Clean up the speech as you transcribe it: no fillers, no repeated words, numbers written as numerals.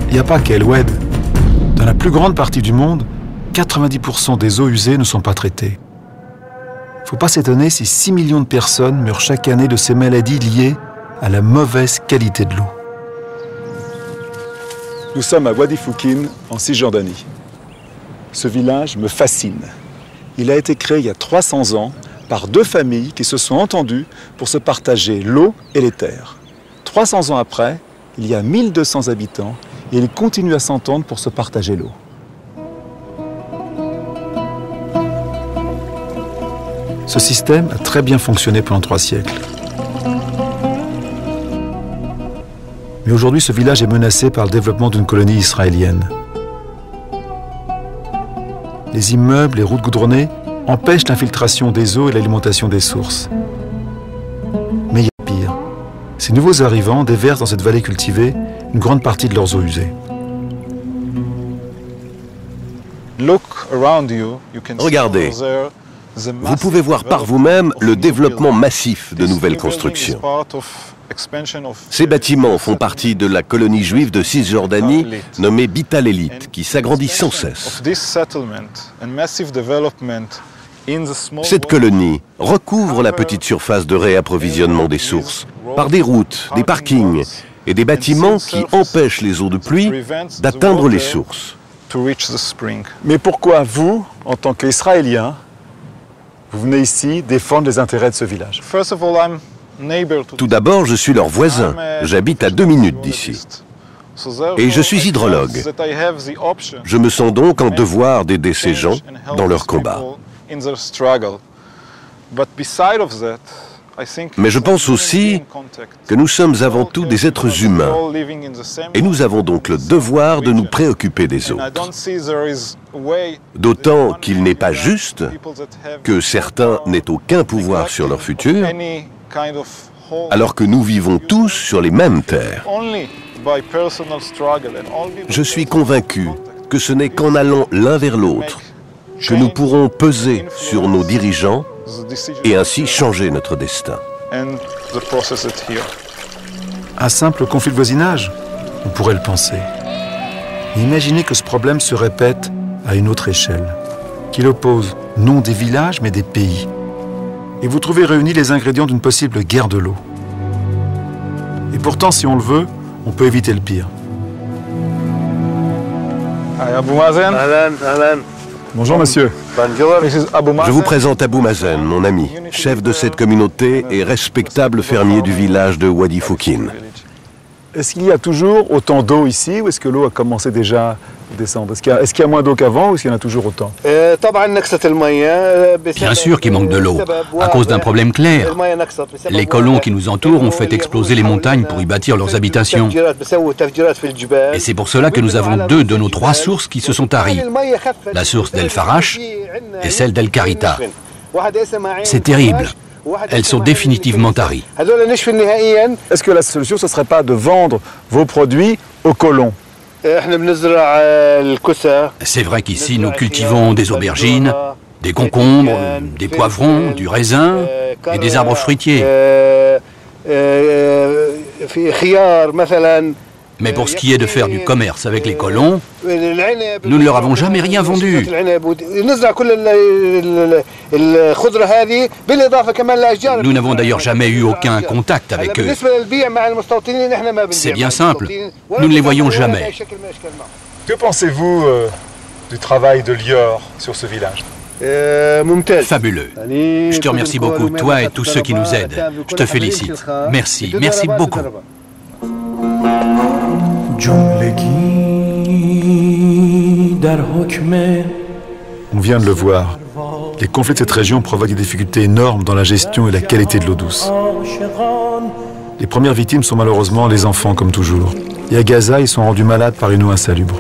Il n'y a pas qu'El Oued. Dans la plus grande partie du monde, 90% des eaux usées ne sont pas traitées. Il ne faut pas s'étonner si 6 millions de personnes meurent chaque année de ces maladies liées à la mauvaise qualité de l'eau. Nous sommes à Wadi Foukin, en Cisjordanie. Ce village me fascine. Il a été créé il y a 300 ans par 2 familles qui se sont entendues pour se partager l'eau et les terres. 300 ans après, il y a 1200 habitants et ils continuent à s'entendre pour se partager l'eau. Ce système a très bien fonctionné pendant 3 siècles. Mais aujourd'hui, ce village est menacé par le développement d'une colonie israélienne. Les immeubles, les routes goudronnées empêchent l'infiltration des eaux et l'alimentation des sources. Mais il y a pire. Ces nouveaux arrivants déversent dans cette vallée cultivée une grande partie de leurs eaux usées. Regardez, vous pouvez voir par vous-même le développement massif de nouvelles constructions. Ces bâtiments font partie de la colonie juive de Cisjordanie nommée Beit Halelit, qui s'agrandit sans cesse. Cette colonie recouvre la petite surface de réapprovisionnement des sources par des routes, des parkings et des bâtiments qui empêchent les eaux de pluie d'atteindre les sources. Mais pourquoi vous, en tant qu'Israélien, vous venez ici défendre les intérêts de ce village? Tout d'abord, je suis leur voisin. J'habite à 2 minutes d'ici. Et je suis hydrologue. Je me sens donc en devoir d'aider ces gens dans leur combat. Mais je pense aussi que nous sommes avant tout des êtres humains. Et nous avons donc le devoir de nous préoccuper des autres. D'autant qu'il n'est pas juste que certains n'aient aucun pouvoir sur leur futur, alors que nous vivons tous sur les mêmes terres. Je suis convaincu que ce n'est qu'en allant l'un vers l'autre que nous pourrons peser sur nos dirigeants et ainsi changer notre destin. Un simple conflit de voisinage, on pourrait le penser. Mais imaginez que ce problème se répète à une autre échelle, qu'il oppose non des villages mais des pays. Et vous trouvez réunis les ingrédients d'une possible guerre de l'eau. Et pourtant, si on le veut, on peut éviter le pire. Bonjour monsieur. Je vous présente Abou Mazen, mon ami, chef de cette communauté et respectable fermier du village de Wadi Foukin. Est-ce qu'il y a toujours autant d'eau ici ou est-ce que l'eau a commencé déjà à descendre? Est-ce qu'il y a moins d'eau qu'avant ou est-ce qu'il y en a toujours autant? Bien sûr qu'il manque de l'eau, à cause d'un problème clair. Les colons qui nous entourent ont fait exploser les montagnes pour y bâtir leurs habitations. Et c'est pour cela que nous avons 2 de nos 3 sources qui se sont taries. La source d'El Farash et celle d'El Karita. C'est terrible. Elles sont définitivement taries. Est-ce que la solution, ce ne serait pas de vendre vos produits aux colons? C'est vrai qu'ici, nous cultivons des aubergines, des concombres, des poivrons, du raisin et des arbres fruitiers. Mais pour ce qui est de faire du commerce avec les colons, nous ne leur avons jamais rien vendu. Nous n'avons d'ailleurs jamais eu aucun contact avec eux. C'est bien simple, nous ne les voyons jamais. Que pensez-vous du travail de Lior sur ce village? Fabuleux. Je te remercie beaucoup, toi et tous ceux qui nous aident. Je te félicite. Merci, merci beaucoup. On vient de le voir. Les conflits de cette région provoquent des difficultés énormes dans la gestion et la qualité de l'eau douce. Les premières victimes sont malheureusement les enfants, comme toujours. Et à Gaza, ils sont rendus malades par une eau insalubre.